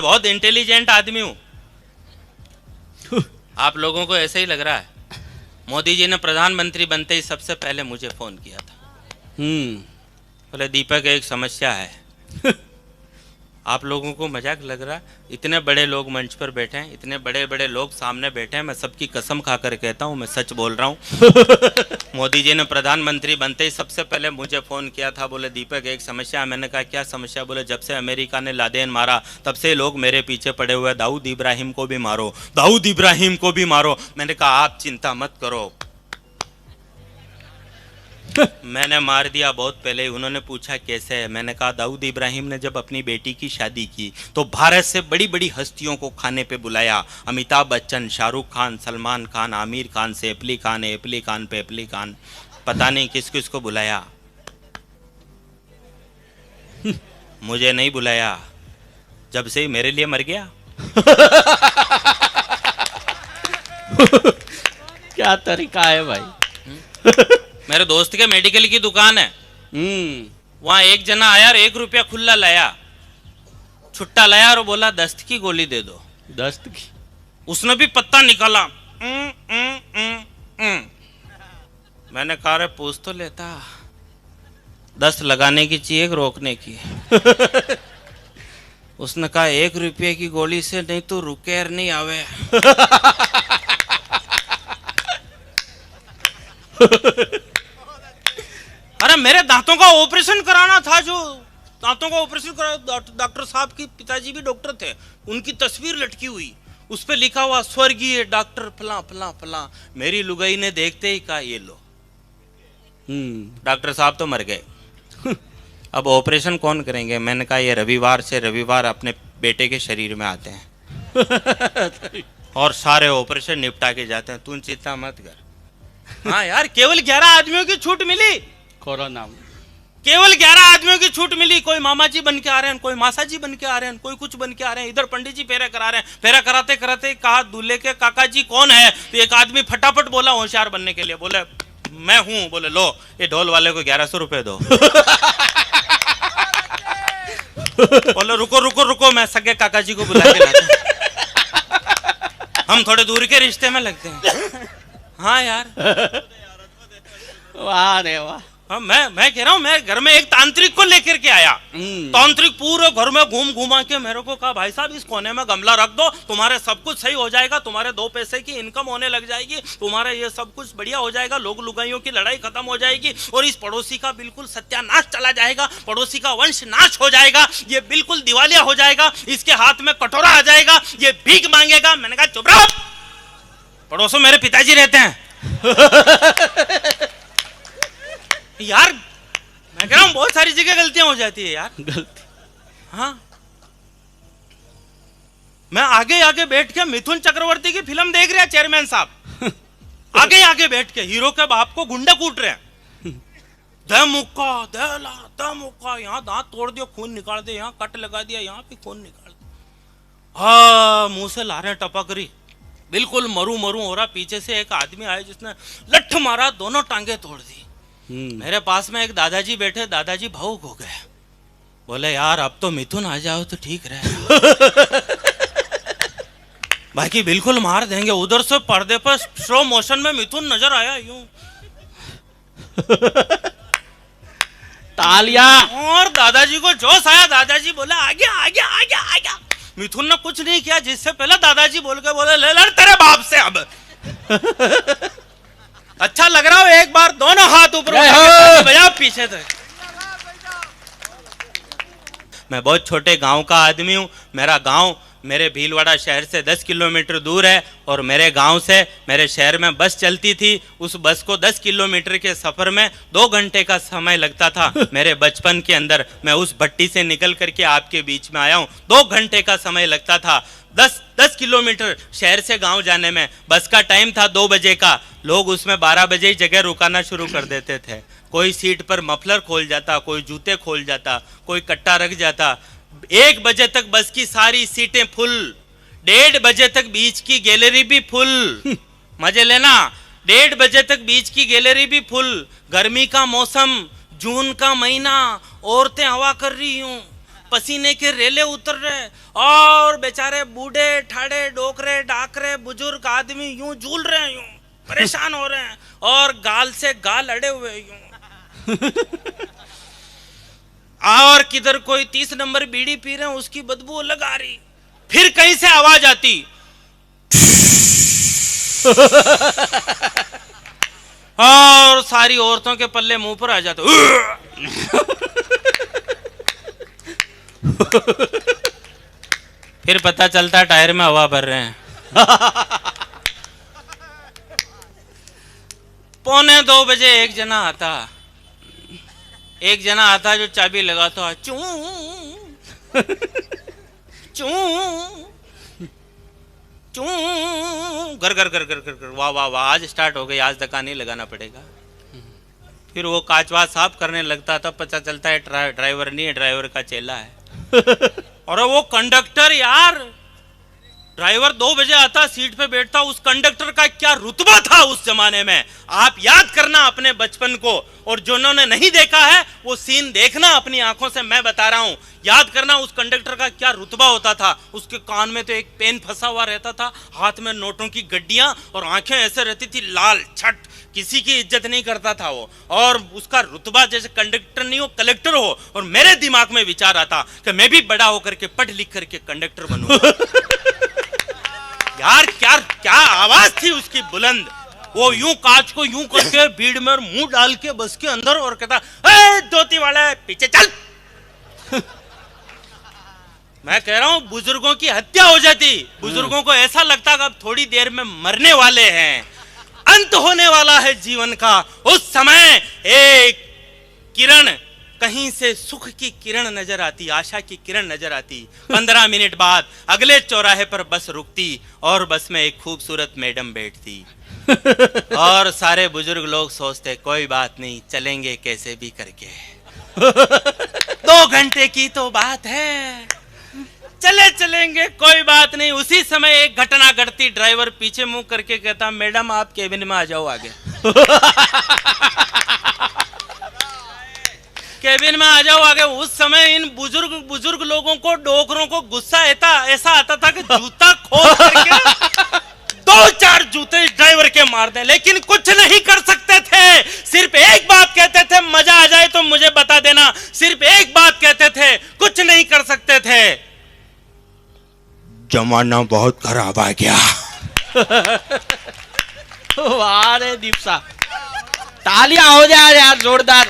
बहुत इंटेलिजेंट आदमी हूँ। आप लोगों को ऐसे ही लग रहा है। मोदी जी ने प्रधानमंत्री बनते ही सबसे पहले मुझे फोन किया था। बोले दीपक एक समस्या है। आप लोगों को मजाक लग रहा है? इतने बड़े लोग मंच पर बैठे हैं, इतने बड़े बड़े लोग सामने बैठे हैं, मैं सबकी कसम खाकर कहता हूँ मैं सच बोल रहा हूँ। मोदी जी ने प्रधानमंत्री बनते ही सबसे पहले मुझे फ़ोन किया था। बोले दीपक एक समस्या है। मैंने कहा क्या समस्या? बोले जब से अमेरिका ने लादेन मारा तब से लोग मेरे पीछे पड़े हुए, दाऊद इब्राहिम को भी मारो, दाऊद इब्राहिम को भी मारो। मैंने कहा आप चिंता मत करो, मैंने मार दिया बहुत पहले ही। उन्होंने पूछा कैसे है? मैंने कहा दाऊद इब्राहिम ने जब अपनी बेटी की शादी की तो भारत से बड़ी बड़ी हस्तियों को खाने पे बुलाया। अमिताभ बच्चन, शाहरुख खान, सलमान खान, आमिर खान, सैफ अली खान, एपली खान, पैपली खान, पता नहीं किस किस को बुलाया। मुझे नहीं बुलाया, जब से ही मेरे लिए मर गया। क्या तरीका है भाई। मेरे दोस्त के मेडिकल की दुकान है, वहां एक जना आया और 1 रुपया खुला लाया, छुट्टा लाया और बोला दस्त की गोली दे दो। दस्त की? उसने भी पत्ता निकाला। मैंने कहा रे पूछ तो लेता, दस्त लगाने की चाहिए रोकने की? उसने कहा 1 रुपये की गोली से नहीं तो रुकेर नहीं आवे। अरे मेरे दांतों का ऑपरेशन कराना था, जो दांतों का ऑपरेशन करा, डॉक्टर साहब की पिताजी भी डॉक्टर थे, उनकी तस्वीर लटकी हुई, उस पे लिखा हुआ स्वर्गीय डॉक्टर फला फला फला। मेरी लुगाई ने देखते ही कहा ये लो। डॉक्टर साहब तो मर गए। अब ऑपरेशन कौन करेंगे? मैंने कहा ये रविवार से रविवार अपने बेटे के शरीर में आते हैं और सारे ऑपरेशन निपटा के जाते हैं, तू चिंता मत कर। हाँ यार, केवल 11 आदमियों की छूट मिली कोरोना में, केवल 11 आदमियों की छूट मिली। कोई मामा जी बन के आ रहे हैं, कोई मासा जी बन के आ रहे हैं, कोई कुछ बन के आ रहे हैं। इधर पंडित जी फेरा करा रहे हैं, फेरा कराते कराते कहा दूल्हे के काका जी कौन है? तो एक आदमी फटाफट बोला होशियार बनने के लिए, बोले मैं हूं। बोले लो ये ढोल वाले को 1100 रुपए दो। बोले रुको रुको रुको, मैं सगे काका जी को बुला के लाता हूं। हम थोड़े दूर के रिश्ते में लगते हैं। हाँ यार, वाह रे वाह। हाँ, मैं कह रहा हूँ, मैं घर में एक तांत्रिक को लेकर के आया। तांत्रिक पूरे घर में घूम घुमा के मेरे को कहा भाई साहब इस कोने में गमला रख दो, तुम्हारे सब कुछ सही हो जाएगा, तुम्हारे 2 पैसे की इनकम होने लग जाएगी, तुम्हारा ये सब कुछ बढ़िया हो जाएगा, लोग लुगाइयों की लड़ाई खत्म हो जाएगी और इस पड़ोसी का बिल्कुल सत्यानाश चला जाएगा, पड़ोसी का वंश नाश हो जाएगा, ये बिल्कुल दिवालिया हो जाएगा, इसके हाथ में कटोरा आ जाएगा, ये भीख मांगेगा। मैंने कहा चुप रहो, पड़ोसों मेरे पिताजी रहते हैं। यार मैं कह रहा हूं बहुत सारी जगह गलतियां हो जाती है यार। गलती? हाँ, मैं आगे आगे बैठ के मिथुन चक्रवर्ती की फिल्म देख रहा है चेयरमैन साहब। आगे आगे बैठ के हीरो के बाप को गुंडा कूट रहे हैं। दे मुक्का दे ला दे मुक्का, यहाँ दांत तोड़ दिया खून निकाल दे, यहाँ कट लगा दिया यहाँ पे खून निकाल दे। हाँ, मुंह से ला रहे टपकरी, बिल्कुल मरू मरू हो रहा। पीछे से एक आदमी आया जिसने लठ मारा, दोनों टांगे तोड़ दी। मेरे पास में एक दादाजी बैठे, दादाजी भावुक हो गए, बोले यार अब तो मिथुन आ जाओ तो ठीक रहेगा। बाकी बिल्कुल मार देंगे। उधर से पर्दे पर स्लो मोशन में मिथुन नजर आया यूं। तालियां। और दादाजी को जोश आया, दादाजी बोले आगे आगे आगे आगे। मिथुन ने कुछ नहीं किया, जिससे पहले दादाजी बोल के बोले ले लड़ तेरे बाप से अब। अच्छा लग रहा हो, एक बार दोनों हाथ ऊपर बजाओ पीछे तक। मैं बहुत छोटे गांव का आदमी हूं। मेरा गांव मेरे भीलवाड़ा शहर से 10 किलोमीटर दूर है और मेरे गांव से मेरे शहर में बस चलती थी। उस बस को 10 किलोमीटर के सफर में 2 घंटे का समय लगता था। मेरे बचपन के अंदर मैं उस भट्टी से निकल करके आपके बीच में आया हूं, 2 घंटे का समय लगता था 10 किलोमीटर शहर से गांव जाने में। बस का टाइम था 2 बजे का, लोग उसमें 12 बजे ही जगह रुकाना शुरू कर देते थे। कोई सीट पर मफलर खोल जाता, कोई जूते खोल जाता, कोई कट्टा रख जाता। 1 बजे तक बस की सारी सीटें फुल, 1:30 बजे तक बीच की गैलरी भी फुल। मजे लेना, 1:30 बजे तक बीच की गैलरी भी फुल। गर्मी का मौसम, जून का महीना, औरतें हवा कर रही हूं, पसीने के रेले उतर रहे और बेचारे बूढ़े ठाड़े डोकरे डाकरे बुजुर्ग आदमी यूं झूल रहे हैं, यूं परेशान हो रहे हैं और गाल से गाल अड़े हुए यूं। और किधर कोई 30 नंबर बीड़ी पी रहे हैं, उसकी बदबू अलग आ रही। फिर कहीं से आवाज आती और सारी औरतों के पल्ले मुंह पर आ जाते। फिर पता चलता टायर में हवा भर रहे हैं। 1:45 बजे एक जना आता जो चाबी लगाता, चू चू चू, घर घर घर घर घर, वाह वाह वाह, आज स्टार्ट हो गई, आज धक्का नहीं लगाना पड़ेगा। फिर वो काचवा साफ करने लगता, तब पता चलता है ड्राइवर नहीं है, ड्राइवर का चेला है। और वो कंडक्टर यार, ड्राइवर 2 बजे आता, सीट पे बैठता, उस कंडक्टर का क्या रुतबा था उस जमाने में। आप याद करना अपने बचपन को, और जिन्होंने नहीं देखा है वो सीन देखना अपनी आंखों से, मैं बता रहा हूं। याद करना उस कंडक्टर का क्या रुतबा होता था। उसके कान में तो एक पेन फंसा हुआ रहता था, हाथ में नोटों की गड्डियां, और आंखें ऐसे रहती थी लाल छट, किसी की इज्जत नहीं करता था वो। और उसका रुतबा जैसे कंडक्टर नहीं हो, कलेक्टर हो। और मेरे दिमाग में विचार आता कि मैं भी बड़ा होकर के पढ़ लिख करके कंडक्टर बनूंगा। यार क्या क्या आवाज थी उसकी बुलंद। वो यूं कांच को यूं करके भीड़ में और मुंह डाल के बस के अंदर और कहता, ए धोती वाला पीछे चल। मैं कह रहा हूं बुजुर्गों की हत्या हो जाती। बुजुर्गों को ऐसा लगता कि अब थोड़ी देर में मरने वाले हैं, अंत होने वाला है जीवन का। उस समय एक किरण, कहीं से सुख की किरण नजर आती, आशा की किरण नजर आती। 15 मिनट बाद अगले चौराहे पर बस रुकती और बस में एक खूबसूरत मैडम बैठती। और सारे बुजुर्ग लोग सोचते कोई बात नहीं, चलेंगे कैसे भी करके। 2 घंटे की तो बात है, चलेंगे कोई बात नहीं। उसी समय एक घटना घटती, ड्राइवर पीछे मुंह करके कहता, मैडम आप केबिन में आ जाओ आगे। केबिन में आ जाओ आगे। उस समय इन बुजुर्ग लोगों को, डोकरों को गुस्सा ऐसा आता था कि जूता खोल करके 2-4 जूते ड्राइवर के मार दे, लेकिन कुछ नहीं कर सकते थे। सिर्फ एक बात कहते थे, मजा आ जाए तो मुझे बता देना। सिर्फ एक बात कहते थे, कुछ नहीं कर सकते थे, जमाना बहुत खराब आ गया। वाह रे दीपसा, तालियां हो जाए यार जोरदार।